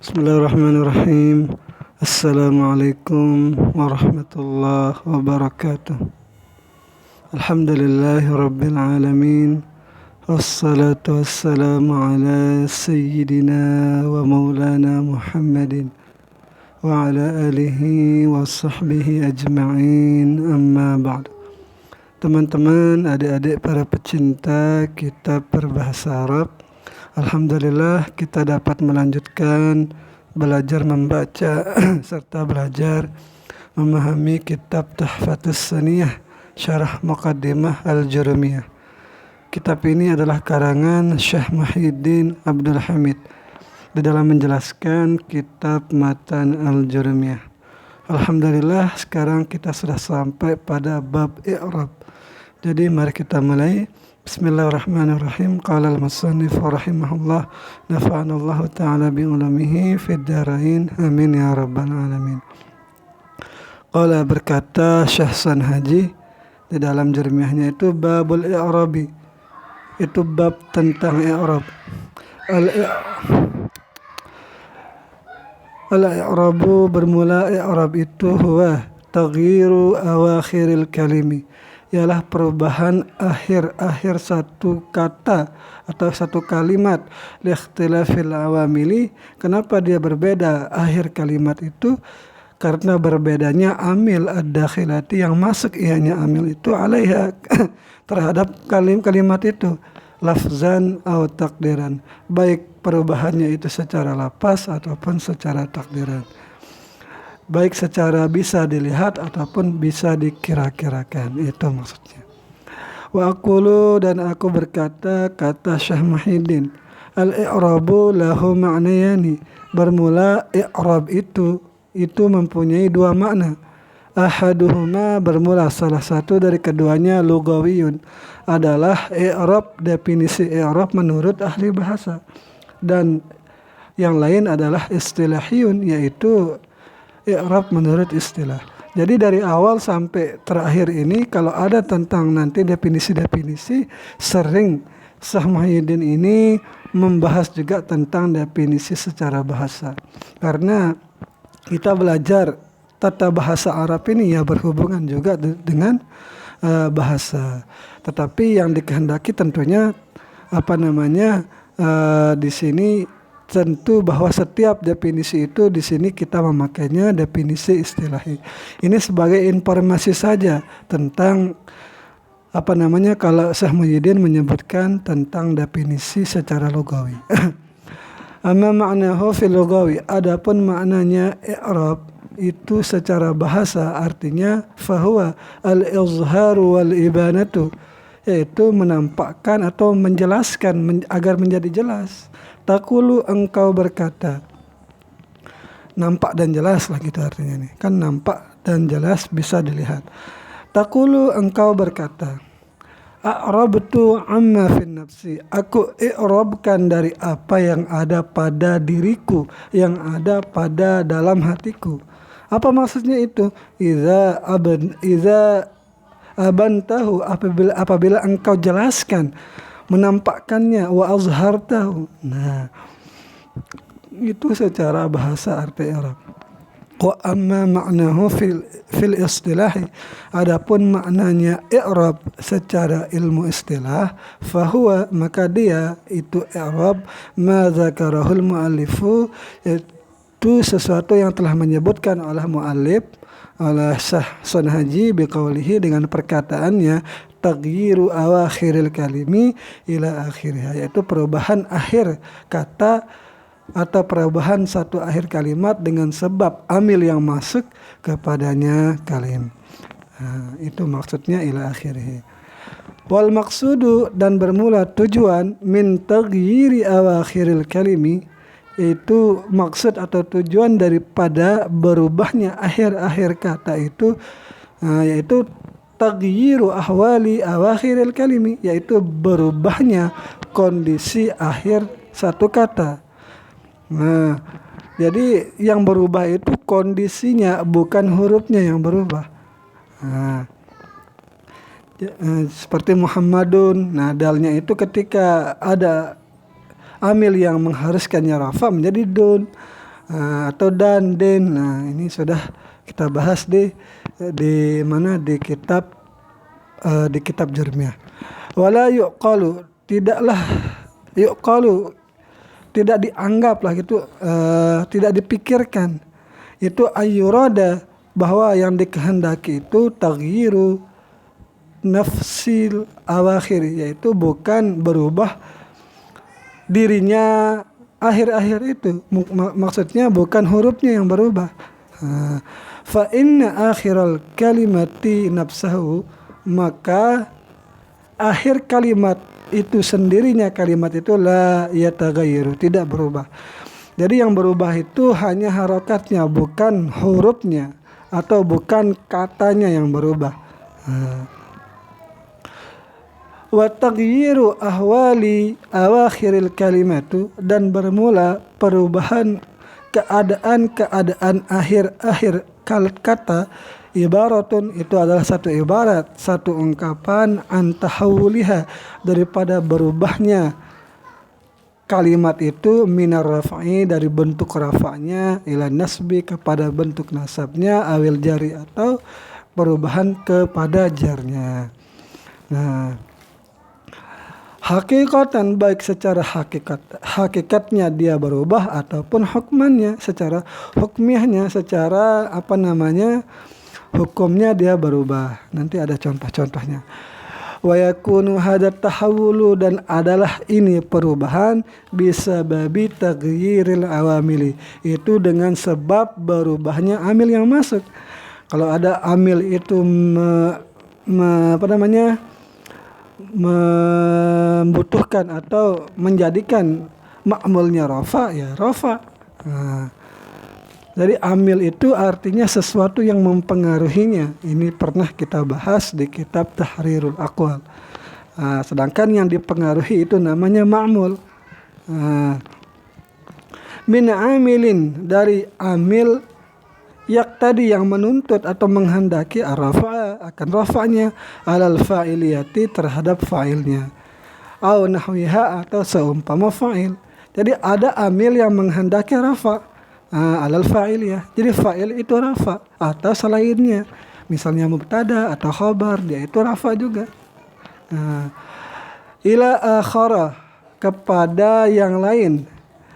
Bismillahirrahmanirrahim. Assalamualaikum warahmatullahi wabarakatuh. Alhamdulillahi rabbil alamin. Wassalatu wassalamu ala sayyidina wa maulana Muhammadin wa ala alihi wa sahbihi ajma'in, amma ba'd. Teman-teman, adik-adik para pecinta kitab berbahasa Arab, alhamdulillah kita dapat melanjutkan belajar membaca serta belajar memahami kitab Tuhfatus Saniyah Syarah Muqaddimah Al-Jurumiyah. Kitab ini adalah karangan Syekh Muhyiddin Abdul Hamid di dalam menjelaskan kitab Matan Al-Jurumiyah. Alhamdulillah sekarang kita sudah sampai pada bab i'rab. Jadi mari kita mulai. Bismillahirrahmanirrahim. Qala al-musannif rahimahullah, nafa'anallahu ta'ala bi ulumihi fid dharain, amin ya rabbal alamin. Qala, berkata Syekh Sanhaji di dalam jurmiyahnya itu, babul i'rabi, itu bab tentang i'rab. Al-i'rabu, bermula i'rab itu huwa taghyiru awakhiril kalimi, ialah perubahan akhir-akhir satu kata atau satu kalimat. Liikhtilafil awamili, kenapa dia berbeda akhir kalimat itu? Karena berbedanya amil ad-dakhilati, yang masuk ianya amil itu, alaiha terhadap kalimat itu, lafzan atau takdiran, baik perubahannya itu secara lafaz ataupun secara takdiran, baik secara bisa dilihat ataupun bisa dikira-kirakan, itu maksudnya. Wa aqulu, dan aku berkata, kata Syekh Muhyiddin, al-i'rabu lahu ma'nayani, bermula i'rab itu mempunyai dua makna. Ahaduhuma, bermula salah satu dari keduanya, lugawiyun, adalah i'rab, definisi i'rab menurut ahli bahasa, dan yang lain adalah istilahiyun, yaitu i'rab menurut istilah. Jadi dari awal sampai terakhir ini kalau ada tentang nanti definisi-definisi, sering Syekh Muhyiddin ini membahas juga tentang definisi secara bahasa. Karena kita belajar tata bahasa Arab ini ya berhubungan juga dengan bahasa. Tetapi yang dikehendaki tentunya di sini tentu bahwa setiap definisi itu di sini kita memakainya definisi istilahi. Ini sebagai informasi saja tentang kalau Syekh Muhyiddin menyebutkan tentang definisi secara lugawi. Amma ma'nahu fil lugawi, adapun maknanya i'rab itu secara bahasa artinya fahuwa al-izharu wal ibanatu, yaitu menampakkan atau menjelaskan agar menjadi jelas. Takulu, engkau berkata, nampak dan jelas lah gitu artinya nih. Kan nampak dan jelas bisa dilihat. Takulu, engkau berkata, a'rabtu amma fin nafsi, aku i'rabkan dari apa yang ada pada diriku, yang ada pada dalam hatiku. Apa maksudnya itu? Iza abantahu, apabila engkau jelaskan, menampakkannya, wa azhartahu. Nah, itu secara bahasa arti Arab. Wa amma ma'nahu fil istilahi, adapun maknanya i'rab secara ilmu istilah, fahuwa, maka dia itu i'rab ma zakarahul muallifu, itu sesuatu yang telah menyebutkan oleh muallif, oleh Syekh Sanhaji, biqaulihi, dengan perkataannya, taghyiru awakhiril kalimi ila akhiriha, yaitu perubahan akhir kata atau perubahan satu akhir kalimat dengan sebab amil yang masuk kepadanya kalim. Itu maksudnya ila akhirihi. Wal maksudu, dan bermula tujuan, min taghyiri awakhiril kalimi, itu maksud atau tujuan daripada berubahnya akhir-akhir kata itu, yaitu taghyiru ahwali awakhiril kalimi, yaitu berubahnya kondisi akhir satu kata. Nah, jadi yang berubah itu kondisinya, bukan hurufnya yang berubah. Seperti Muhammadun, nah dalnya itu ketika ada amil yang mengharuskannya rafa menjadi dun. atau dan den. Nah, ini sudah kita bahas di mana di kitab Jermiyah. Wala yuqalu, tidaklah yuqalu, tidak dianggap lah gitu, tidak dipikirkan itu ayyurada, bahwa yang dikehendaki itu taghyiru nafsil awakhir, yaitu bukan berubah dirinya akhir-akhir itu. Maksudnya bukan hurufnya yang berubah. Fa inna akhiral kalimati nafsahu, maka akhir kalimat itu sendirinya, kalimat itu la yataghayyaru, tidak berubah. Jadi yang berubah itu hanya harokatnya, bukan hurufnya atau bukan katanya yang berubah. Wa taghyiru ahwali awakhiril kalimatu, dan bermula perubahan keadaan akhir-akhir kata, ibaratun, itu adalah satu ibarat, satu ungkapan, antahawuliha, daripada berubahnya kalimat itu, minar rafa'i, dari bentuk rafa'nya, ila nasbi, kepada bentuk nasabnya, awil jari, atau perubahan kepada jarnya. Nah, hakikatan, baik secara hakikatnya dia berubah, ataupun hukmannya, secara hukmiahnya, secara hukumnya dia berubah. Nanti ada contoh-contohnya. Wa yakunu hadat tahawulu, dan adalah ini perubahan bisa babi taghyiril awamili, itu dengan sebab berubahnya amil yang masuk. Kalau ada amil itu membutuhkan atau menjadikan ma'mulnya rafa, ya rafa. Jadi amil itu artinya sesuatu yang mempengaruhinya. Ini pernah kita bahas di kitab Tahrirul Aqwal. Sedangkan yang dipengaruhi itu namanya ma'mul. Min amilin, dari amil yak tadi, yang menuntut atau menghendaki rafa, akan rafa'nya, alal fa'iliyati, terhadap fa'ilnya, au nahwiha, atau seumpama fa'il. Jadi ada amil yang menghendaki rafa alal fa'iliyah, jadi fa'il itu rafa, atau selainnya, misalnya mubtada atau khabar, dia itu rafa juga. Ila akhara, kepada yang lain,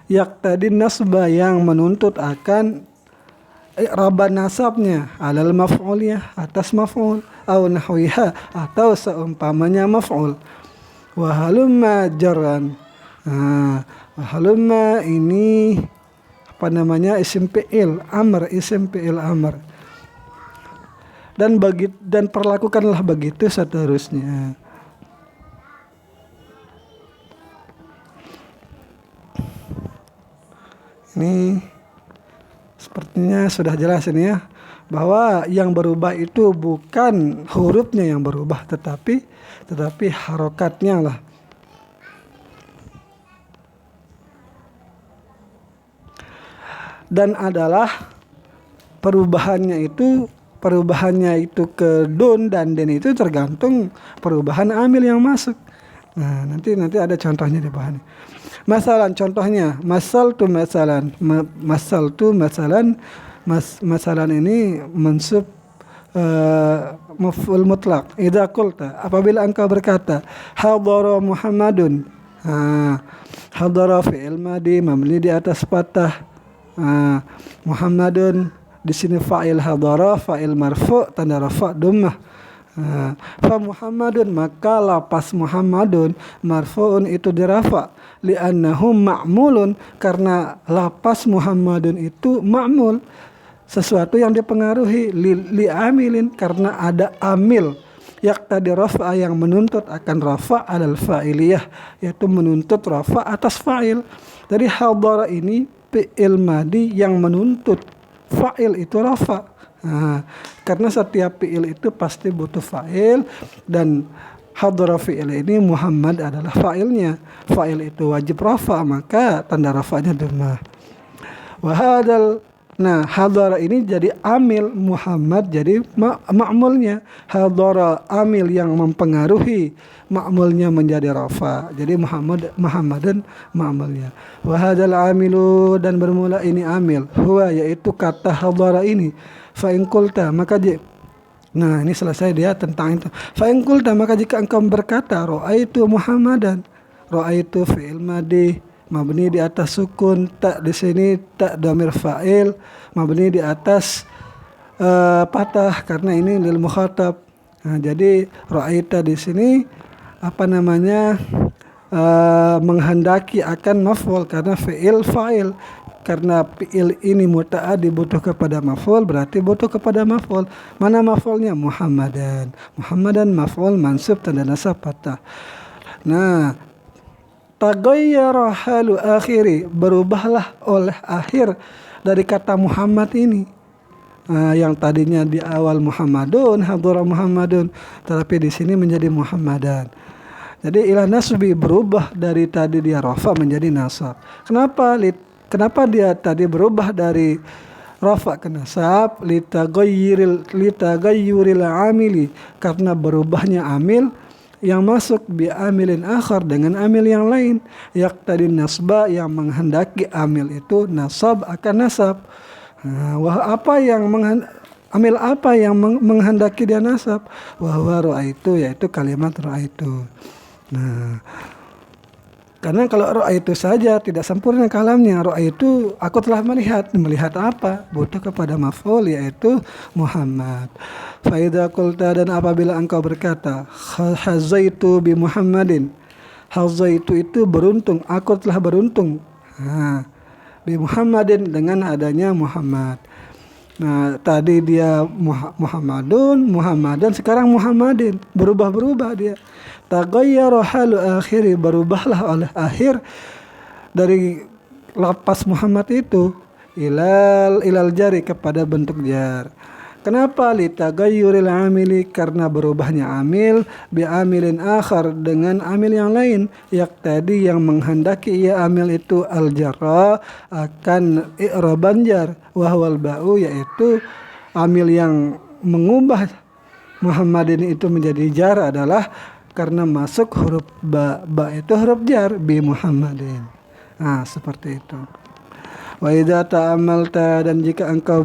yak tadi nasba, yang menuntut akan i'rab nasabnya, alal maf'uliyah, atas maf'ul, au nahwiha, atau seumpamanya maf'ul. Wa halumma jarran, wa halumma ini isim fi'il amr, dan perlakukanlah begitu seterusnya. Ini sepertinya sudah jelas ini ya, bahwa yang berubah itu bukan hurufnya yang berubah, tetapi harokatnya lah. Dan adalah perubahannya itu ke don dan den itu tergantung perubahan amil yang masuk. Nah, nanti ada contohnya di bawah ini. Contohnya, masalan ini mansub maf'ul mutlaq. Idza qulta, apabila engkau berkata hadara Muhammadun, hadara fi'il madi mabni di atas fathah, Muhammadun di sini fa'il hadara, fa'il marfu', tanda rafa' dhammah. Fa Muhammadun, maka lapas Muhammadun marfu'un, itu dirafa, li'annahu ma'mulun, karena lapas Muhammadun itu ma'mul, sesuatu yang dipengaruhi, li'amilin, karena ada amil yak tadi rafa, yang menuntut akan rafa alal fa'iliyah, yaitu menuntut rafa atas fa'il. Jadi hadara ini fi'il madi yang menuntut fa'il itu rafa. Karena setiap fi'il itu pasti butuh fa'il, dan hadara fi'il ini Muhammad adalah fa'ilnya. Fa'il itu wajib rafa, maka tanda rafa'nya dhammah. Wa hadzal Nah, hadara ini jadi amil, Muhammad jadi ma'mulnya. Hadara amil yang mempengaruhi, ma'mulnya menjadi rafa. Jadi Muhammadan ma'mulnya. Wa hadzal amilu, dan bermula ini amil. Huwa, yaitu kata hadara ini. Fa in qulta, nah ini selesai dia tentang itu. Fa in qulta, maka jika engkau berkata ra'aitu Muhammadan. Ra'aitu fi'il madhi mabni di atas sukun, tak di sini tak dhamir fa'il mabni di atas patah karena ini lil mukhatab. Nah, jadi ra'aita di sini menghendaki akan maf'ul karena fi'il fa'il. Karena fi'il ini muta'addi butuh kepada maf'ul, berarti butuh kepada maf'ul. Mana maf'ulnya? Muhammadan. Muhammadan maf'ul mansub tanda nasab patah. Nah, tagayyara halu akhiri, berubahlah oleh akhir dari kata Muhammad ini. Yang tadinya di awal Muhammadun, hadara Muhammadun, tetapi di sini menjadi Muhammadan. Jadi ila nasbi, berubah dari tadi dia rafa menjadi nasab. Kenapa dia tadi berubah dari rafa ke nasab? Litagayyuril amili, karena berubahnya amil yang masuk bi amilin akhar dengan amil yang lain, yaqtadi nasba, yang menghendaki amil itu nasab akan nasab. Amil apa yang menghendaki dia nasab? Wahwa ra'aitu, yaitu kalimat ra'aitu. Nah, karena kalau ra'aitu saja tidak sempurna kalamnya. Ra'aitu, aku telah melihat. Melihat apa? Butuh kepada maf'ul, yaitu Muhammad. Faidha qulta, dan apabila engkau berkata hazaitu bi Muhammadin, hazaitu itu beruntung, aku telah beruntung bi Muhammadin, dengan adanya Muhammad. Nah, tadi dia Muhammadan, sekarang Muhammadin, berubah dia. Taghayyara halu akhiri, berubahlah oleh akhir dari lapas Muhammad itu ilal jari, kepada bentuk jar. Kenapa? Litagayyuril amili, karena berubahnya amil bi amilin akhar, dengan amil yang lain, tadi yang menghendaki ia amil itu al jarra, akan i'raban jar, wahwal ba'u, yaitu amil yang mengubah Muhammadin itu menjadi jar adalah karena masuk huruf ba itu huruf jar bi Muhammadin. Nah, seperti itu. Wa idza ta'amalta, dan jika engkau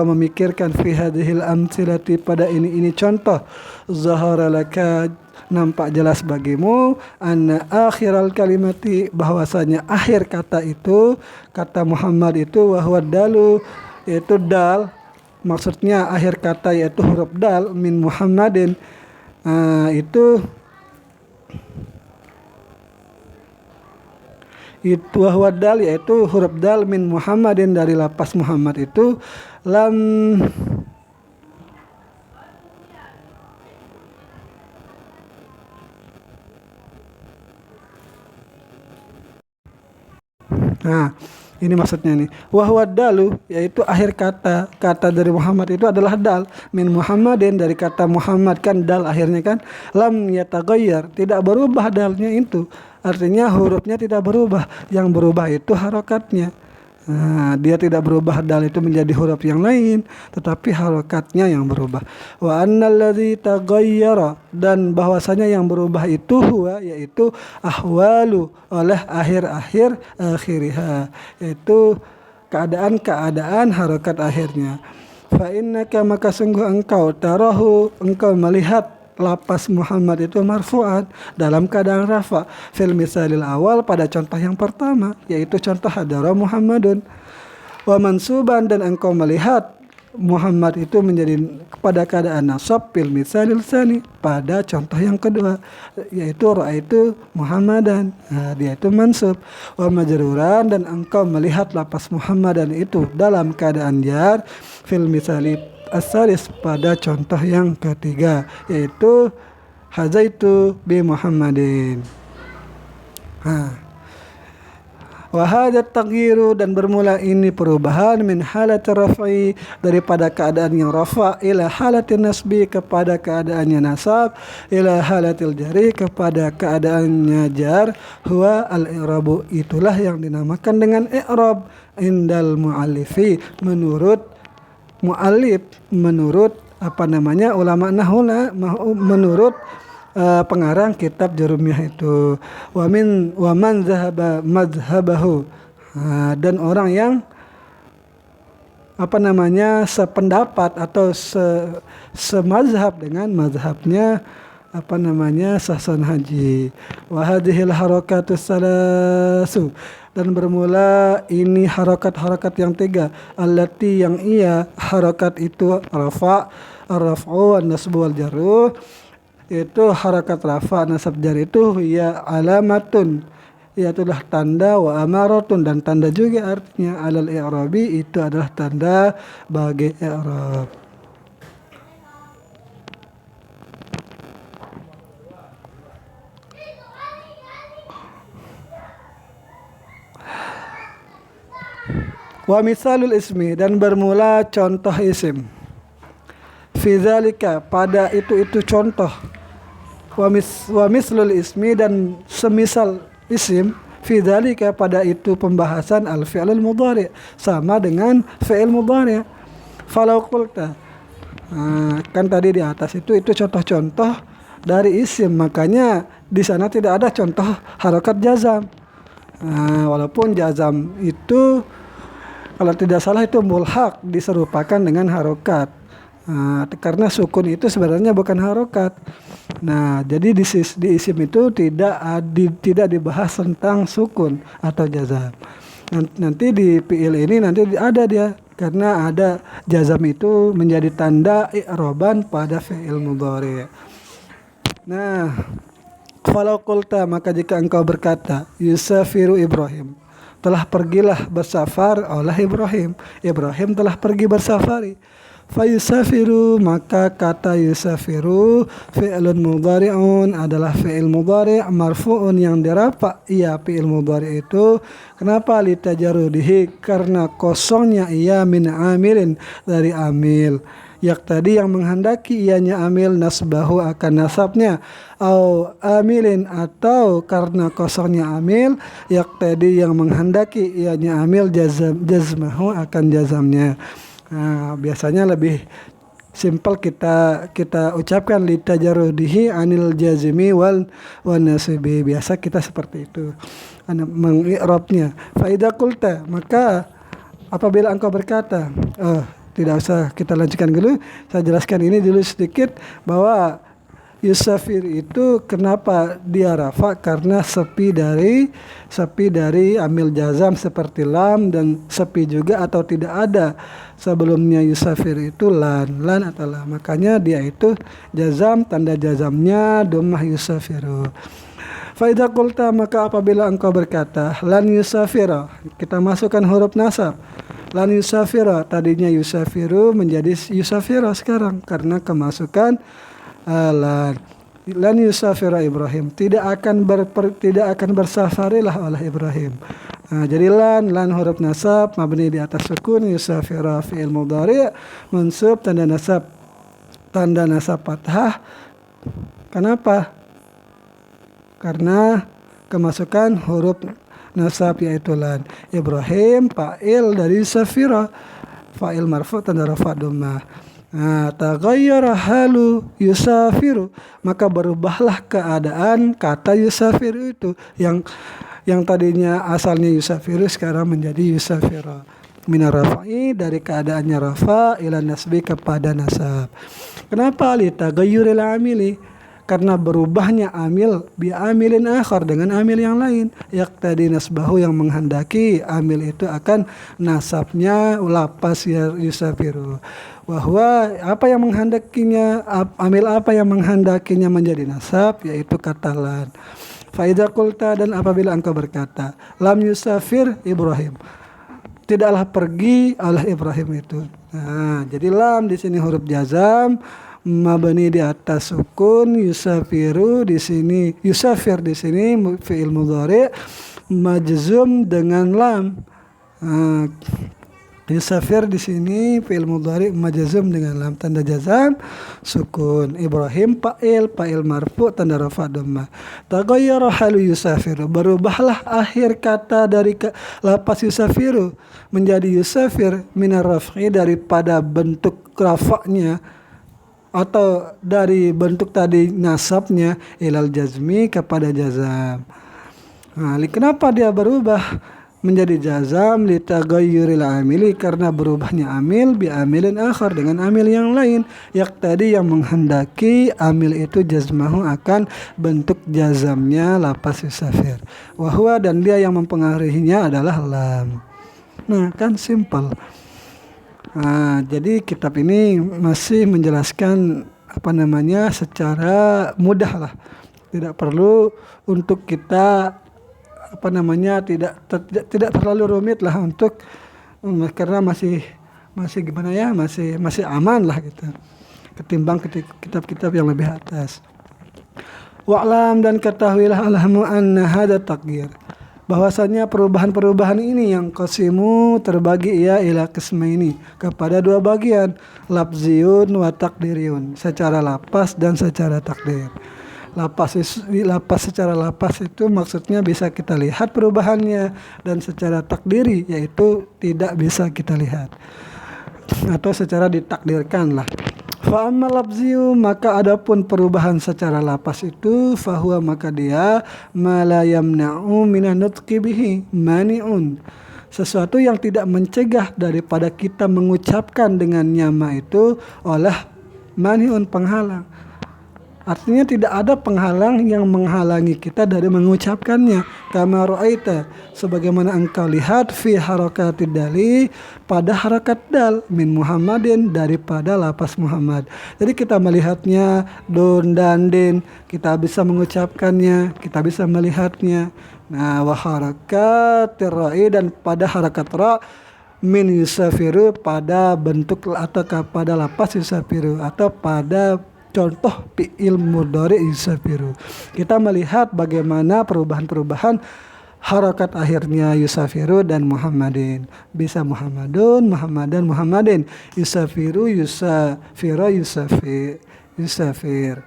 memikirkan fi hadhil amsilati, pada ini contoh, zahara laka, nampak jelas bagimu, anna akhiral kalimati, bahwasanya akhir kata itu, kata Muhammad itu, wahwa dalu, yaitu dal, maksudnya akhir kata yaitu huruf dal min Muhammadin, itu wahwa dal, yaitu huruf dal min Muhammadin, dari lapas Muhammad itu, lam nah ini maksudnya nih, wahwa dalu, yaitu akhir kata dari Muhammad itu adalah dal min Muhammadin, dari kata Muhammad, kan dal akhirnya kan, lam yataghayyar, tidak berubah dalnya itu, artinya hurufnya tidak berubah, yang berubah itu harokatnya. Nah, dia tidak berubah dal itu menjadi huruf yang lain, tetapi harokatnya yang berubah. Wa annalladzi taghayyara, dan bahwasanya yang berubah itu huwa, yaitu ahwalu, oleh akhir-akhir akhiriha, yaitu keadaan-keadaan harokat akhirnya. Fa innaka, maka sungguh engkau, tarahu, engkau melihat lapas Muhammad itu marfu'an, dalam keadaan rafa, fil misalil awal, pada contoh yang pertama, yaitu contoh hadara Muhammadun. Wa mansuban, dan engkau melihat Muhammad itu menjadi pada keadaan nasab fil misalil tsani, pada contoh yang kedua, yaitu ra'aitu Muhammadan, dia itu mansub. Wa majruran, dan engkau melihat lapas Muhammadan itu dalam keadaan jar fil misali as-salis, pada contoh yang ketiga, yaitu hazaitu bi Muhammadin. Wa hadza taghyiru, dan bermula ini perubahan min halati raf'i, daripada keadaan yang rafa, ila halatin nasbi, kepada keadaannya nasab, ila halatil jari, kepada keadaannya jar, huwa al-i'rabu, itulah yang dinamakan dengan i'rab indal muallifi, menurut muallif, menurut ulama nahwu, menurut pengarang kitab Jurumiyah itu. Wa man zahaba madhhabahu, dan orang yang sependapat atau semazhab dengan mazhabnya Hasan Haji. Wa hadhil harakatus salasu, dan bermula ini harakat-harakat yang tiga, allati, yang ia harakat itu rafa, ar-raf'u wan nasbu wal jarru, itu harakat rafa, nasab, jar itu ya alamatun, itulah tanda, wa amaratun, dan tanda juga artinya, alal i'rabi, itu adalah tanda bagi i'rab. Wa misalul ismi, dan bermula contoh isim, fi dzalika, pada itu contoh, wa mislul ismi, dan semisal isim, fi dzalika, pada itu pembahasan al fi'lul mudhari, sama dengan fi'il mudhari. Falau qulta, kan tadi di atas itu contoh-contoh dari isim, makanya di sana tidak ada contoh harakat jazam. Walaupun jazam itu kalau tidak salah itu mulhaq, diserupakan dengan harokat. Karena sukun itu sebenarnya bukan harokat. Nah, jadi di isim itu tidak dibahas tentang sukun atau jazam. Nanti di fi'il ini nanti ada dia, karena ada jazam itu menjadi tanda i'raban pada fi'il mudhari. Nah, falau qulta, maka jika engkau berkata, yusafiru Ibrahim, telah pergilah bersafar oleh Ibrahim, Ibrahim telah pergi bersafari. Fayusafiru, maka kata yusafiru fi'lun mudhari'un, adalah fi'il mudhari' marfu'un, yang dirafa ia fi'il mudhari' itu. Kenapa? Litajarudihi, karena kosongnya ia min amilin, dari amil. Yak tadi yang menghendaki ianya amil, nasbahu akan nasabnya, au amilin, atau karena kosongnya amil, yak tadi yang menghendaki ianya amil, jazmahu akan jazamnya. Biasanya lebih simpel kita ucapkan litajarudihi anil jazmi wal nasibi, biasa kita seperti itu mengi'rabnya. Fa idza qulta, maka apabila engkau berkata, tidak usah kita lanjutkan dulu, saya jelaskan ini dulu sedikit, bahwa yusafir itu kenapa dia rafa, karena sepi dari amil jazam seperti lam, dan sepi juga atau tidak ada sebelumnya yusafir itu lan atau lam, makanya dia itu jazam, tanda jazamnya dhammah yusafiru. Fa idza qulta, maka apabila engkau berkata lan yusafira, kita masukkan huruf nasab. Lan yusafira, tadinya yusafiru menjadi yusafira sekarang karena kemasukan lan yusafira Ibrahim, tidak akan bersafarilah oleh Ibrahim. Jadi lan huruf nasab mabni di atas sukun, yusafira fi'il mudhari' mansub, tanda nasab fathah. Kenapa? Karena kemasukan huruf nasab yaitu lan. Ibrahim fa'il dari yusafira, fa'il marfu' tanda rafa' dhammah. Taghayyara halu yusafiru, maka berubahlah keadaan kata yusafiru itu, yang tadinya asalnya yusafiru sekarang menjadi yusafira. Minar rafa'i, dari keadaannya rafa, ila nasbi, kepada nasab. Kenapa? Li taghayyuril amili, karena berubahnya amil bi amilin akhar, dengan amil yang lain. Yaqtadi nasbahu, yang menghendaki amil itu akan nasabnya lapas yusafiru. Bahwa apa yang menghendakinya, amil apa yang menghendakinya menjadi nasab, yaitu kata lan. Fa idza qulta, dan apabila engkau berkata lam yusafir Ibrahim, tidaklah pergi oleh Ibrahim itu. Jadi lam di sini huruf jazam mabni di atas sukun, yusafiru di sini, yusafir di sini fi'il mudhari' majzum dengan lam. Nah, yusafir di sini fi'il mudhari majzum dengan lam tanda jazam sukun. Ibrahim fa'il marfu tanda rafa dhammah. Taghayyara halu yusafiru, berubahlah akhir kata dari lapas yusafiru menjadi yusafir minar raf'i, daripada bentuk rafa'nya atau dari bentuk tadi nasabnya, ilal jazmi kepada jazam. Nah, kenapa dia berubah menjadi jazam? Litaghayyuril amili, karena berubahnya amil bi amilin akhar, dengan amil yang lain, tadi yang menghendaki amil itu jazmahu akan bentuk jazamnya lapas yusafir. Wahwa, dan dia yang mempengaruhinya adalah lam. Nah, kan simpel. Nah, jadi kitab ini masih menjelaskan secara mudah lah. Tidak perlu untuk kita tidak terlalu rumit lah untuk karena masih aman lah gitu ketimbang kitab-kitab yang lebih atas. Wa'lam, dan ketahuilah alhamu anna hada takdir, bahwasanya perubahan-perubahan ini yang qasimu terbagi ia ila qismaini, kepada dua bagian, lafziyun wa takdiriyun, secara lapas dan secara takdir. Lapas secara lapas itu maksudnya bisa kita lihat perubahannya, dan secara takdiri yaitu tidak bisa kita lihat atau secara ditakdirkan lah. Fa amma lafziyu, maka adapun perubahan secara lapas itu, fahuwa, maka dia ma la yamna'u minan nutqi bihi mani'un, sesuatu yang tidak mencegah daripada kita mengucapkan dengannya ma itu oleh mani'un, penghalang. Artinya tidak ada penghalang yang menghalangi kita dari mengucapkannya. Kama ra'aita, sebagaimana engkau lihat, fi harakatid dali, pada harakat dal, min Muhammadin, daripada lapas Muhammad. Jadi kita melihatnya don dan din, kita bisa mengucapkannya, kita bisa melihatnya. Nah, wa harakatir ra'i, dan pada harakat ra, min yusafiru, pada bentuk atau pada lapas yusafiru, atau pada contoh fi'il mudhari yusafiru. Kita melihat bagaimana perubahan-perubahan harakat akhirnya yusafiru dan Muhammadin. Bisa Muhammadun, Muhammadan, Muhammadin. Yusafiru, yusafira, yusafir.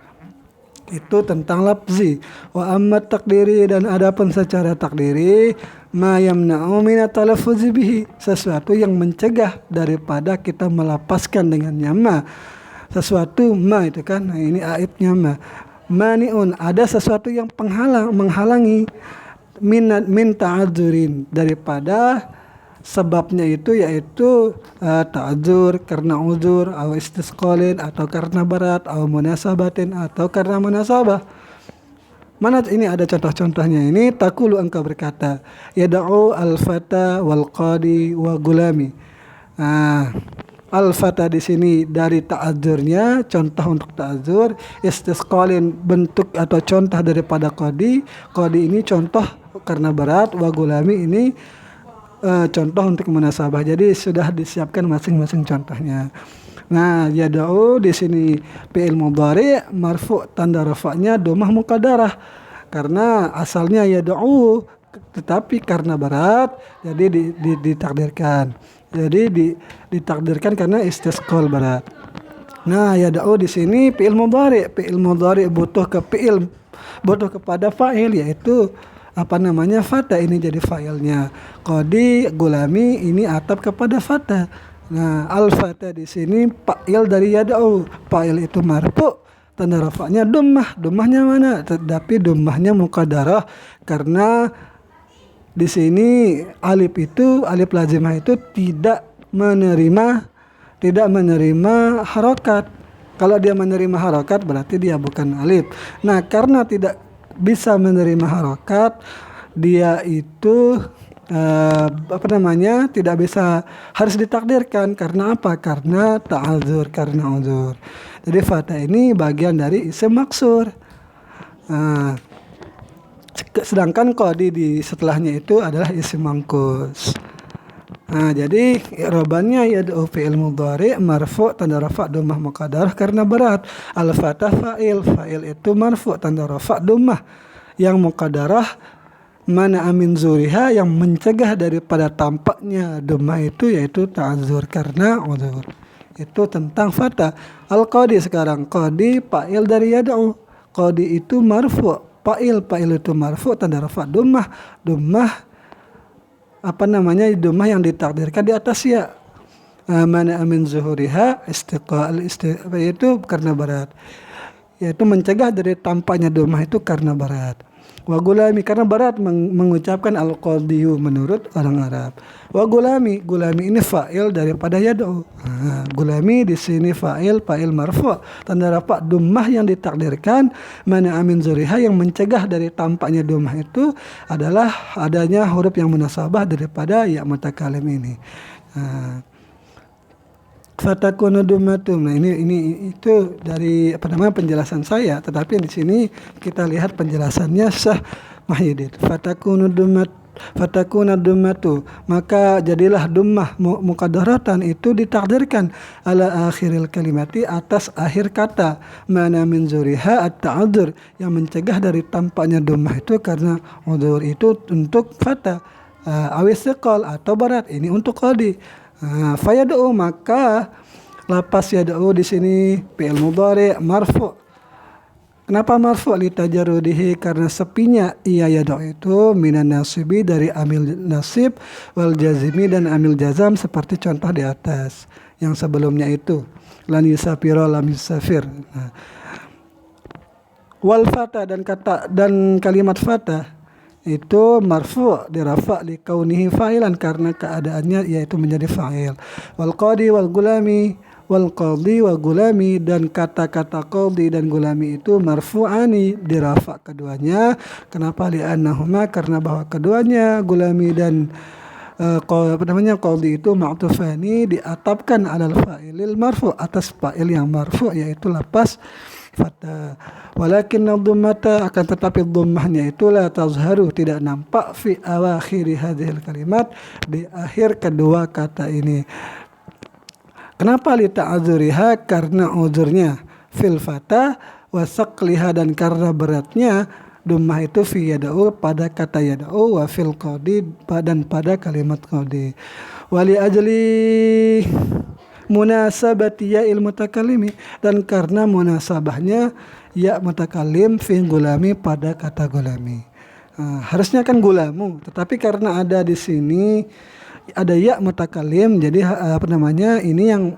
Itu tentang lafzi. Wa amma takdiri, dan adapun secara takdiri, ma yamna'u minat talaffuzi bihi, sesuatu yang mencegah daripada kita melapaskan dengan ma. Sesuatu ma itu kan, nah ini aibnya ma. Mani'un, ada sesuatu yang menghalangi, min ta'adzurin, daripada sebabnya itu yaitu ta'adzur karena uzur, atau istisqalin, atau karena berat, atau munasabatin, atau karena munasabah. Mana ini ada contoh-contohnya. Ini takulu, engkau berkata, yada'u al-fata wal qadi wa gulami. Al-fata di sini dari ta'adzurnya, contoh untuk ta'adzur. Istisqalin, bentuk atau contoh daripada qadi. Qadi ini contoh karena berat. Wa gulami ini contoh untuk munasabah. Jadi sudah disiapkan masing-masing contohnya. Nah, yada'u di sini fi'il mudhari marfu, tanda rafa'nya dhammah muqaddarah. Karena asalnya yada'u, tetapi karena berat jadi ditakdirkan. Jadi ditakdirkan karena istisqal berat. Nah, yada'u di sini fi'il mudhari butuh kepada fa'il, yaitu fata, ini jadi fa'ilnya. Qadi gulami ini atap kepada fata. Nah, al-fata di sini fa'il dari yada'u. Fa'il itu marfu, tanda rafa'nya dhammahnya mana? Tapi dhammahnya muqaddarah, karena di sini alif lazimah itu tidak menerima harokat. Kalau dia menerima harokat berarti dia bukan alif. Nah, karena tidak bisa menerima harokat, dia itu tidak bisa, harus ditakdirkan. Karena apa? Karena ta'adzur, karena uzur. Jadi fata ini bagian dari isim maksur. Sedangkan qadi di setelahnya itu adalah isim mangkus. Nah, jadi i'rabannya yad'u fi'il mudhari marfu, tanda rafa' dhammah muqaddarah karena berat. Al-fatah fa'il itu marfu, tanda rafa' dhammah yang muqaddarah mana amin zuriha yang mencegah daripada tampaknya domah itu yaitu ta'adzur karena uzur. Itu tentang fata. Al-qadi sekarang, qadi fa'il dari yad'u. Qadi itu marfu', fa'il itu marfu' tanda rafa' domah domah yang ditakdirkan di atas ya. Mana amin zuhuriha itu karena barat, yaitu mencegah dari tampaknya domah itu karena barat. Wa gulami karena barat mengucapkan al-qadiyu menurut orang Arab. Wa gulami ini fa'il daripada yad'u. Gulami di sini fa'il marfu' tanda rafa' dhammah yang ditakdirkan mana amin zuriha yang mencegah dari tampaknya dhammah itu adalah adanya huruf yang munasabah daripada ya mutakalim ini. Fatakunu dummatum. Nah ini itu dari penjelasan saya, tetapi di sini kita lihat penjelasannya Syekh Muhyiddin. Fatakunu dummatu, maka jadilah dummah muqaddaratan itu ditakdirkan ala akhiril kalimati atas akhir kata, mana min zuriha at-ta'adzur yang mencegah dari tampaknya dummah itu karena udzur itu untuk fata, awis siqal atau barat, ini untuk qadi. Fayad'u maka lapas yad'u di sini fi'il mudhari marfu'. Kenapa marfu'? Litajarrudihi karena sepinya ia yad'u itu minan nasibi dari amil nasib wal jazimi dan amil jazam seperti contoh di atas yang sebelumnya itu lan yusafira lam yusafir. Wal fata dan kalimat fata itu marfu' dirafa' li kaunihi fa'ilan karena keadaannya yaitu menjadi fa'il. Wal qadi wal gulami dan kata-kata qadi dan gulami itu marfu'ani dirafa' keduanya. Kenapa? Li'annahuma karena bahwa keduanya gulami dan qadi itu ma'tufani diatapkan alal fa'ilil marfu' atas fa'il yang marfu' yaitu lapas fata. Walakin dhammata akan tetapi dhammahnya itu la tazharu tidak nampak fi awakhiri hadhil kalimat di akhir kedua kata ini. Kenapa li ta'adzuriha? Karena uzurnya fil fata wa saqliha dan karena beratnya dhammah itu fi yad'u pada kata yad'u wa fil qadi dan pada kalimat qadi. Wali ajli munasabati ya'il mutakallimi dan karena munasabahnya ya mutakalim fi gulami pada kata gulami. Harusnya kan gulamu, tetapi karena ada di sini ada ya mutakalim, jadi ini yang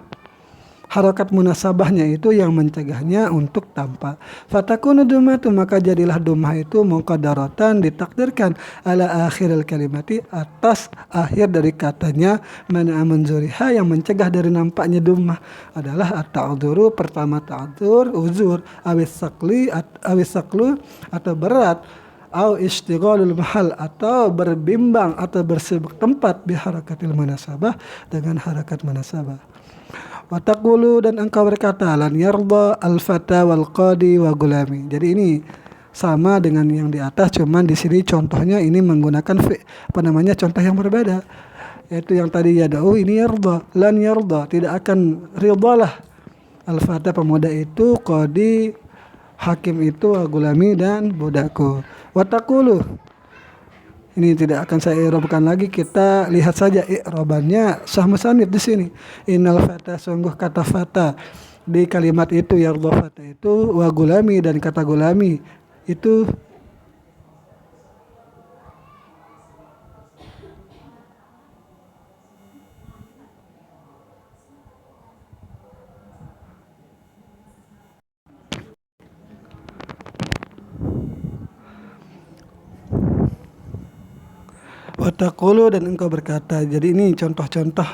harokat munasabahnya itu yang mencegahnya untuk tampak. Fatakunu dummatu maka jadilah dummah itu muqaddaratan ditakdirkan ala akhiril kalimati atas akhir dari katanya mana aman zuriha yang mencegah dari nampaknya dummah adalah at-ta'dzuru pertama ta'dzur uzur awis saklu atau berat au istighalul mahal atau berbimbang atau bersibuk tempat bi harakatil munasabah dengan harakat munasabah. Wa taqulu dan engkau berkata lan yarda al-fata wal qadi wa gulami. Jadi ini sama dengan yang di atas, cuman di sini contohnya ini menggunakan contoh yang berbeda. Yaitu yang tadi yad'u ini yarda, lan yarda tidak akan ridalah al-fata pemuda itu, qadi hakim itu, wa gulami dan budakku. Wa taqulu ini tidak akan saya i'rabkan lagi, kita lihat saja i'rabannya Syekh Musannif di sini. Innal fata sungguh kata fata di kalimat itu yardha fata itu wa gulami dan kata gulami itu wataqulu dan engkau berkata. Jadi ini contoh-contoh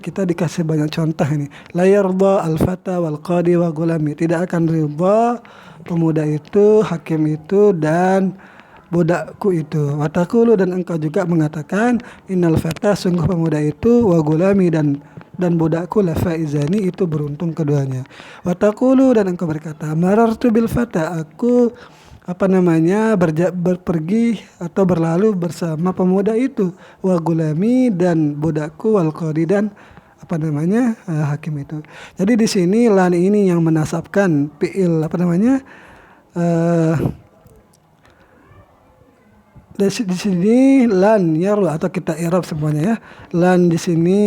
kita dikasih banyak contoh ini. La yarda al-fata wal qadi wa gulami, tidak akan ridha pemuda itu, hakim itu dan budakku itu. Wataqulu dan engkau juga mengatakan innal fata sungguh pemuda itu wa gulami dan budakku la faizani itu beruntung keduanya. Wataqulu dan engkau berkata marartu bil fata aku berpergi atau berlalu bersama pemuda itu wa gulami dan budakku wal qadi dan hakim itu. Jadi di sini lan ini yang menasabkan fiil di sini lan yardu atau kita i'rab semuanya ya. Lan di sini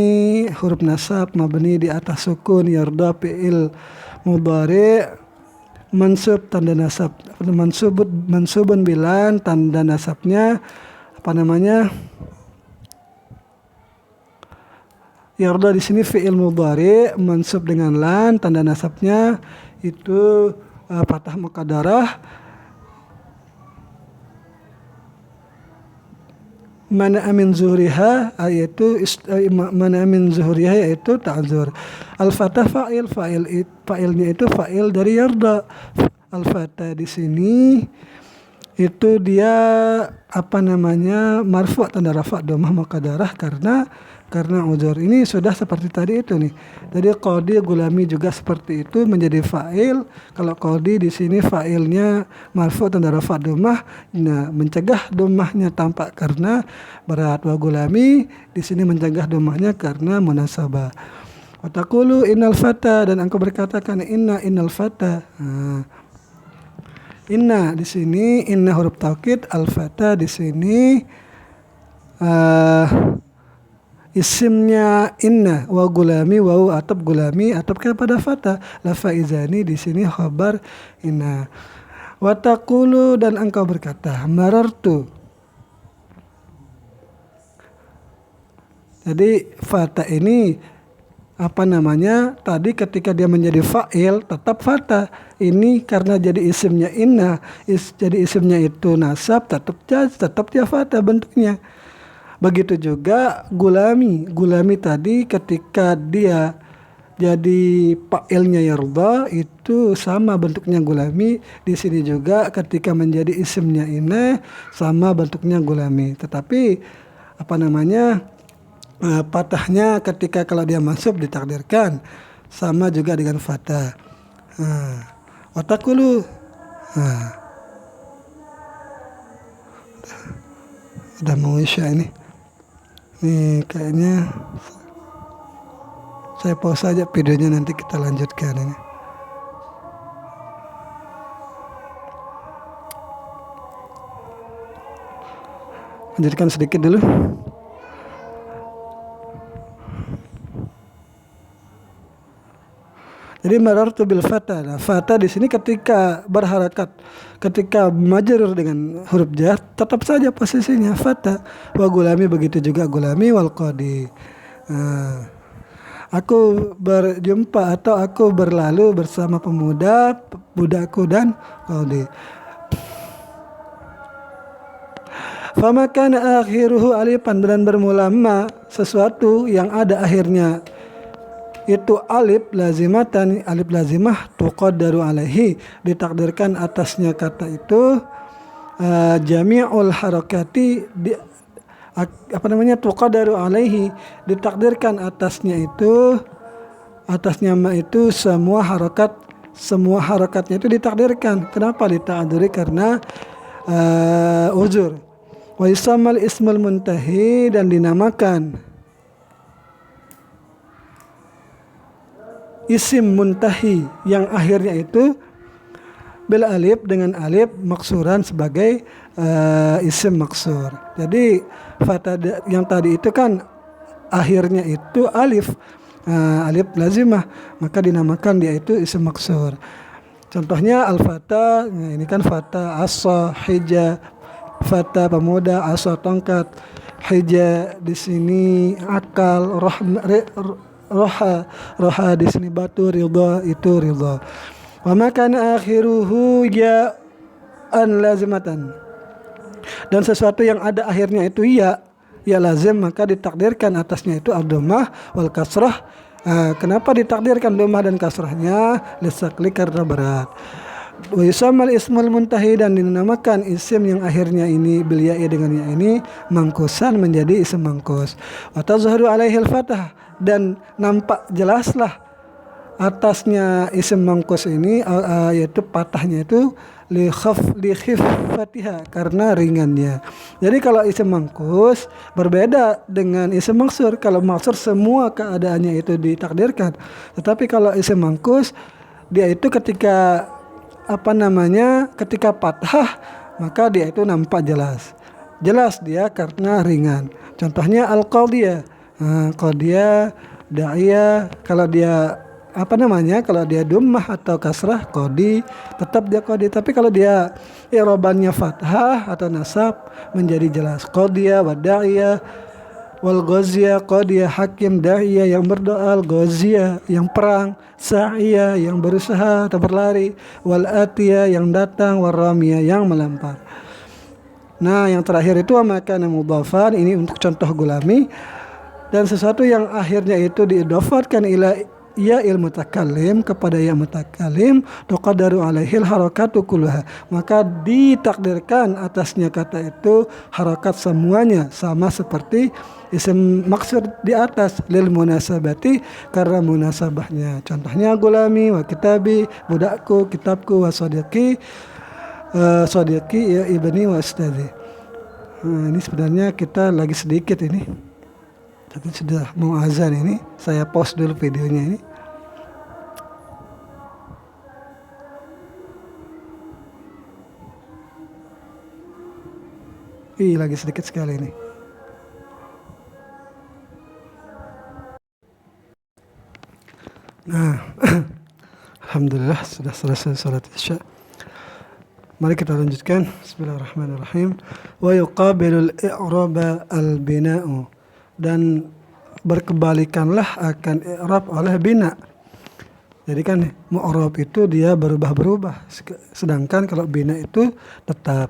huruf nasab mabni di atas sukun, yarda fi'il mudhari mansub tanda nasab. Mansubun bilan tanda nasabnya yarda di sini fi'il mudhari mansub dengan lan tanda nasabnya itu fathah muqaddarah. Mana amin zuhriha yaitu ta'zur. Al-fatah fa'ilnya itu fa'il dari yarda. Al-fatah di sini itu dia marfu' tanda rafa' dhammah muqaddarah karena uzur. Ini sudah seperti tadi itu nih. Jadi qadi gulami juga seperti itu menjadi fa'il. Kalau qadi di sini fa'ilnya marfu' tanda rafa' dhammah, nah mencegah dhammahnya tampak karena berat. Wa gulami di sini mencegah dhammahnya karena munasabah. Wa taqulu innal fata, dan engkau berkatakan innal fata. Inna di sini inna huruf taukid, al fata di sini isimnya inna, wa gulami wau atap gulami atap kepada fata, la faizani di sini khabar inna. Wa taqulu, dan engkau berkata marartu. Jadi fata ini tadi ketika dia menjadi fa'il tetap fata. Ini karena jadi isimnya inna, jadi isimnya itu nasab, tetap dia fata bentuknya. Begitu juga gulami tadi ketika dia jadi fa'ilnya yarda itu sama bentuknya gulami. Di sini juga ketika menjadi isimnya inna sama bentuknya gulami. Tetapi patahnya ketika kalau dia mansub ditakdirkan sama juga dengan fatah. Watakulu. Udah mau isya ini. Nih kayaknya saya pause aja videonya, nanti kita lanjutkan ini. Lanjutkan sedikit dulu. Jadi marartu bil fata. Nah, fata di sini ketika berharakat, ketika majrur dengan huruf jar, tetap saja posisinya fata. Wa gulami begitu juga gulami wal qadi. Aku berjumpa atau aku berlalu bersama pemuda, budaku dan qadi. Fama kana akhiruhu alifan, dan bermula ma sesuatu yang ada akhirnya itu alif lazimatan, alif lazimah tuqaddaru alaihi, ditakdirkan atasnya kata itu jami'ul harakati tuqaddaru alaihi, ditakdirkan atasnya ma itu semua harakatnya itu ditakdirkan. Kenapa dita'adzuri? Karena uzur. Wa yusammal ismul muntahi, dan dinamakan isim muntahi yang akhirnya itu bil alif, dengan alif maksuran sebagai isim maksur. Jadi fata yang tadi itu kan akhirnya itu alif, alif lazimah, maka dinamakan dia itu isim maksur. Contohnya al-fata, ini kan fata asa hija, fata pemuda, asa tongkat, hija di sini akal, roha di sini batu, ridha itu ridha. Wa ma kana akhiruhu an lazimatan, dan sesuatu yang ada akhirnya itu ya lazim, maka ditakdirkan atasnya itu ad-dhammah wal kasrah. Kenapa ditakdirkan dhammah dan kasrahnya? Lisaqli, karena berat. Wa yusammal ismul muntahi, dan dinamakan isim yang akhirnya ini bil ya'i, dengan ya ini mangkusan menjadi isim mangkus. Wa tazharu alaihi al-fatah, dan nampak jelaslah atasnya isim mangkus ini yaitu patahnya itu li khifatiha, karena ringannya. Jadi kalau isim mangkus berbeda dengan isim maksur. Kalau maksur semua keadaannya itu ditakdirkan, tetapi kalau isim mangkus dia itu ketika ketika patah maka dia itu nampak jelas. jelas dia karena ringan. Contohnya al-qadiyah. Qadiyah, da'iyah, kalau dia kalau dia dummah atau kasrah qadi, tetap dia qadi. Tapi kalau dia i'rabannya fathah atau nasab, menjadi jelas. Qadiyah wa da'iyah wal ghaziyah, qadiyah hakim, da'iyah yang berdoa, ghaziyah yang perang, sa'iyah yang berusaha atau berlari, wal atiyah yang datang, wal ramiyah yang melempar. Nah, yang terakhir itu makana mudhafan, ini untuk contoh gulami, dan sesuatu yang akhirnya itu diidhafatkan ila ya ilmu mutakallim, kepada ya mutakallim, tuqaddaru alaihil harakatu kulluha, maka ditakdirkan atasnya kata itu harakat semuanya sama seperti isim maksud di atas, lil munasabati, karena munasabahnya. Contohnya gulami wa kitabi, budakku, kitabku, wa sadiqi, sadiqi ya ibni wa ustadzi. Ini sebenarnya kita lagi sedikit ini, tapi sudah mau azan ini. Saya pause dulu videonya ini. Lagi sedikit sekali ini. Nah, alhamdulillah sudah selesai salat Isya. Mari kita lanjutkan. Bismillahirrahmanirrahim. Wa yuqabilul i'raba al-bina'u, dan berkebalikanlah akan i'rab oleh bina. Jadi kan mu'rab itu dia berubah-berubah, sedangkan kalau bina itu tetap.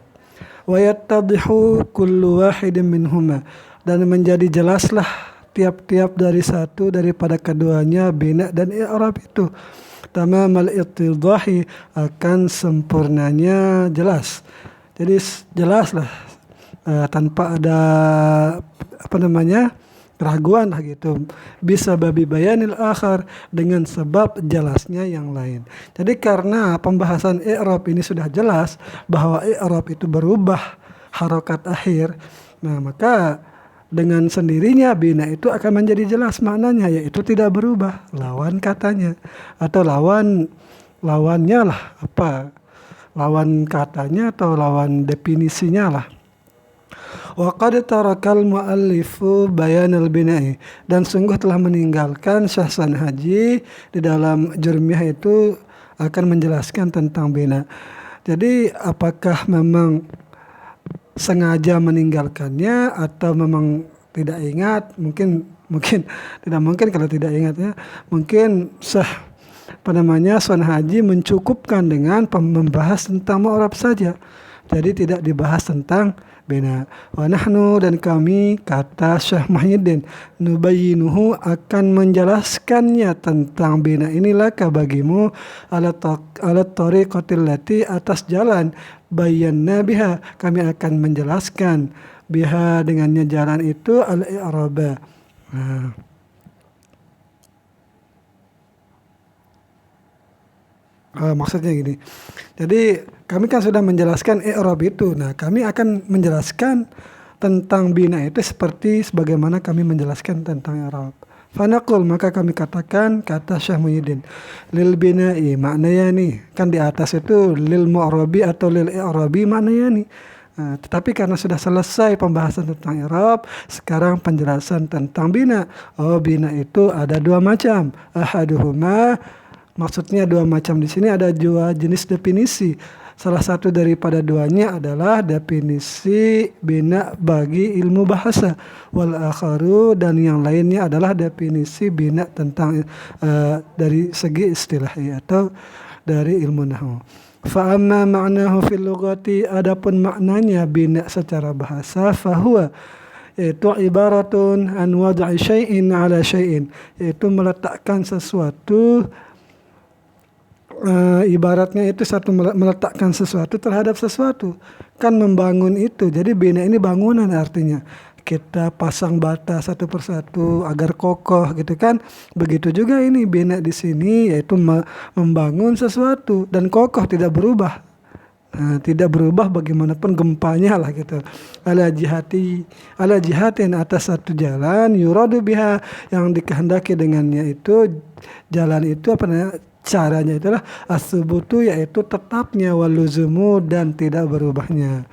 Wa yattadihu kullu wahidin minhuma, dan menjadi jelaslah tiap-tiap dari satu daripada keduanya, bina dan i'rab itu. Tamamal ittidahi, akan sempurnanya jelas. Jadi jelaslah tanpa ada keraguan lah gitu. Bisa babi bayanil akhar, dengan sebab jelasnya yang lain. Jadi karena pembahasan i'rab ini sudah jelas bahwa i'rab itu berubah harokat akhir, nah maka dengan sendirinya bina itu akan menjadi jelas maknanya, yaitu tidak berubah lawan katanya, atau lawannya lah, lawan katanya atau lawan definisinya lah. Wa qad tarakal muallifu bayanal bina'i, dan sungguh telah meninggalkan Syekh Sanhaji di dalam Jurmiyah itu akan menjelaskan tentang bina. Jadi apakah memang sengaja meninggalkannya atau memang tidak ingat? Mungkin tidak mungkin kalau tidak ingatnya. Mungkin Sanhaji mencukupkan dengan membahas tentang mu'rab saja. Jadi tidak dibahas tentang bina. Wa nahnu, dan kami, kata Syekh Muhyiddin, nubayyinuhu, akan menjelaskannya tentang bina inilah bagimu, ala tariqatil lati, atas jalan, bayyana biha, kami akan menjelaskan, biha, dengannya jalan itu, al-i'raba. Maksudnya gini. Jadi kami kan sudah menjelaskan i'rab itu. Nah, kami akan menjelaskan tentang bina itu seperti sebagaimana kami menjelaskan tentang i'rab. Fanaqul, maka kami katakan, kata Syekh Muhyiddin, lil bina'i maknanya nih, kan di atas itu lil mu'rabi atau lil i'rabi maknanya nih. Nah, tetapi karena sudah selesai pembahasan tentang i'rab, sekarang penjelasan tentang bina. Bina itu ada dua macam. Ahaduhuma, maksudnya dua macam di sini ada dua jenis definisi. Salah satu daripada duanya adalah definisi bina bagi ilmu bahasa. Wal akharu, dan yang lainnya adalah definisi bina tentang dari segi istilah atau dari ilmu nahwu. Fa amma ma'nahu fil lughati, adapun maknanya bina secara bahasa, fahuwa, yaitu ibaratun an wad'i syai'in ala syai'in, yaitu meletakkan sesuatu, ibaratnya itu meletakkan sesuatu terhadap sesuatu, kan membangun itu. Jadi bina ini bangunan, artinya kita pasang bata satu persatu agar kokoh gitu kan. Begitu juga ini bina di sini, yaitu membangun sesuatu dan kokoh, tidak berubah. Tidak berubah bagaimanapun gempanya lah gitu. Ala jihatin, atas satu jalan, yuradu biha, yang dikehendaki dengannya itu, jalan itu caranya itulah as-subutu, yaitu tetapnya, waluzumu, dan tidak berubahnya.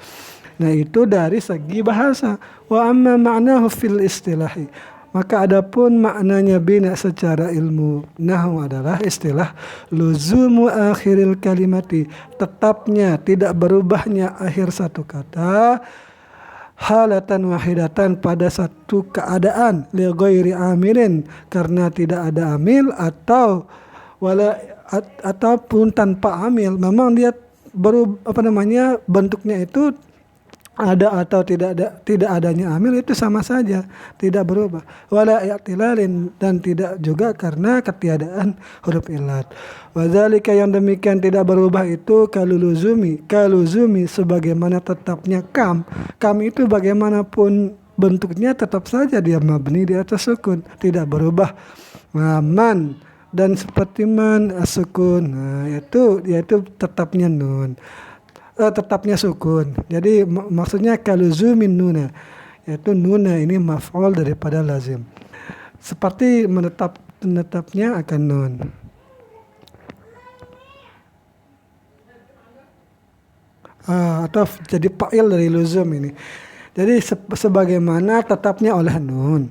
Nah itu dari segi bahasa. Wa amma ma'nahu fil istilahi. Maka adapun maknanya bina secara ilmu nahwu adalah istilah luzumu akhiril kalimati, tetapnya tidak berubahnya akhir satu kata, halatan wahidatan pada satu keadaan, li ghairi amilin karena tidak ada amil, atau ataupun tanpa amil, memang dia bentuknya itu ada atau tidak adanya amil itu sama saja, tidak berubah. Wala i'tilalin, dan tidak juga karena ketiadaan huruf illat. Wadzalika, yang demikian tidak berubah itu kaluzumi sebagaimana tetapnya kam itu bagaimanapun bentuknya tetap saja dia mabni di atas sukun, tidak berubah. Man, dan seperti man as-sukun, nah, yaitu tetapnya nun, tetapnya sukun. Jadi maksudnya kaluzumin nuna, yaitu nuna ini maf'ul daripada lazim, seperti menetapnya akan nun. Atau jadi fa'il dari luzum ini. Jadi sebagaimana tetapnya oleh nun.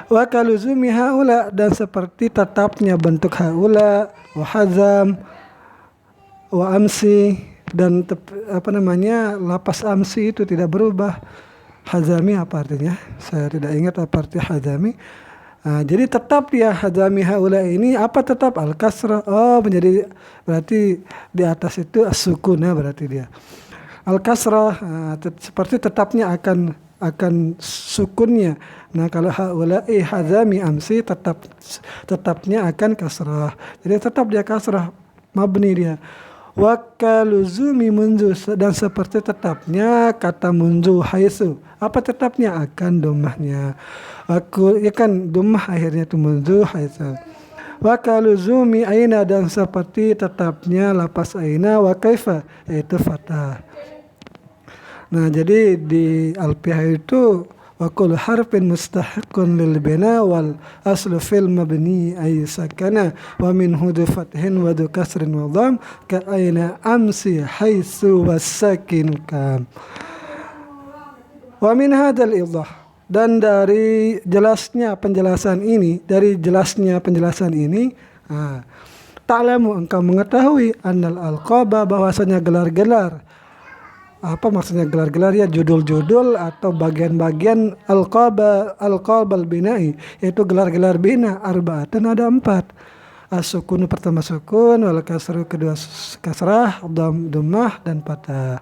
Wa kaluzumi haula, dan seperti tetapnya bentuk haula, wa hazam, wa amsi, dan lapas amsi itu tidak berubah. Hazami apa artinya? Saya tidak ingat apa arti hazami. Jadi tetap dia hazami haula ini apa tetap al-kasrah. Menjadi berarti di atas itu as-sukunah, berarti dia al-kasrah, seperti tetapnya akan sukunnya. Nah kalau haula hazami amsi tetapnya akan kasrah. Jadi tetap dia kasrah, mabni dia. Wa kaluzumi munzu, dan seperti tetapnya kata munzu haisu, apa tetapnya akan domahnya. Ya kan domah akhirnya itu munzu haisu. Wa kaluzumi aina, dan seperti tetapnya lapas aina wa kaifa, yaitu fathah. Nah jadi di alfiyah itu wa kullu harfin mustahiqqun lil bina wal aslu fil mabni ay sakana wa min hudu fathin wa du kasrin wa dham ka aina amsi haitsu wasakin kam. Wa min hadzal idah, dan dari jelasnya penjelasan ini, ta'lamu, engkau mengetahui, annal alqaba, bahwasanya gelar-gelar. Apa maksudnya gelar-gelar? Ya judul-judul atau bagian-bagian alqaba al-bina'i, yaitu gelar-gelar bina, arba'atan, ada 4. As-sukunu pertama sukun, wal kasru kedua kasrah, dhammah dan fathah.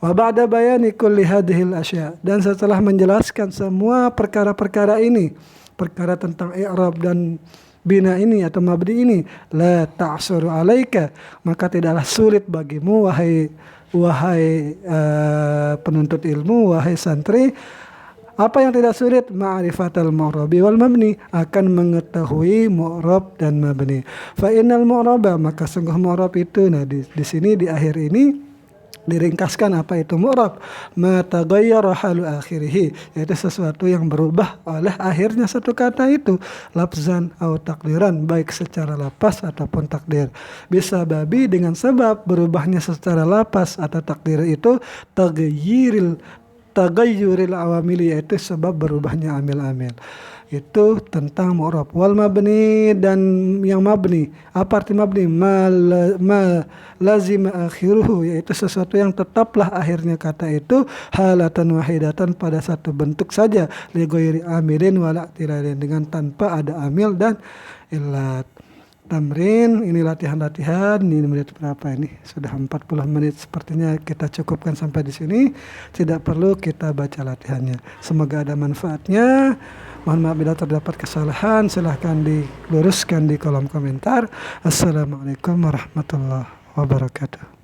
Wa ba'da bayani kulli hadhil asya, dan setelah menjelaskan semua perkara-perkara ini, perkara tentang i'rab dan bina ini atau mabdi ini, la ta'suru alaika, maka tidaklah sulit bagimu wahai penuntut ilmu, wahai santri. Apa yang tidak sulit? Ma'rifatal mu'rabi wal mabni, akan mengetahui mu'rab dan mabni. Fa innal mu'raba, maka sungguh mu'rab itu, nah di sini di akhir ini diringkaskan apa itu mu'rab. Ma taghayyara halu akhirih, yaitu sesuatu yang berubah oleh akhirnya satu kata itu, lafzan atau takdiran, baik secara lapas ataupun takdir. Bisa babi, dengan sebab berubahnya secara lapas atau takdir itu tagayyuril awamili, yaitu sebab berubahnya amil-amil. Itu tentang mu'rab. Wal mabni, dan yang mabni, apa arti mabni? Ma lazima akhiruhu, yaitu sesuatu yang tetaplah akhirnya kata itu, halatan wahidatan, pada satu bentuk saja, li ghairi amilin wala i'tilalin, dengan tanpa ada amil dan illat. Tamrin, ini latihan-latihan. Ini menit berapa ini? Sudah 40 menit. Sepertinya kita cukupkan sampai di sini. Tidak perlu kita baca latihannya. Semoga ada manfaatnya. Mohon maaf bila terdapat kesalahan, silahkan diluruskan di kolom komentar. Assalamualaikum warahmatullahi wabarakatuh.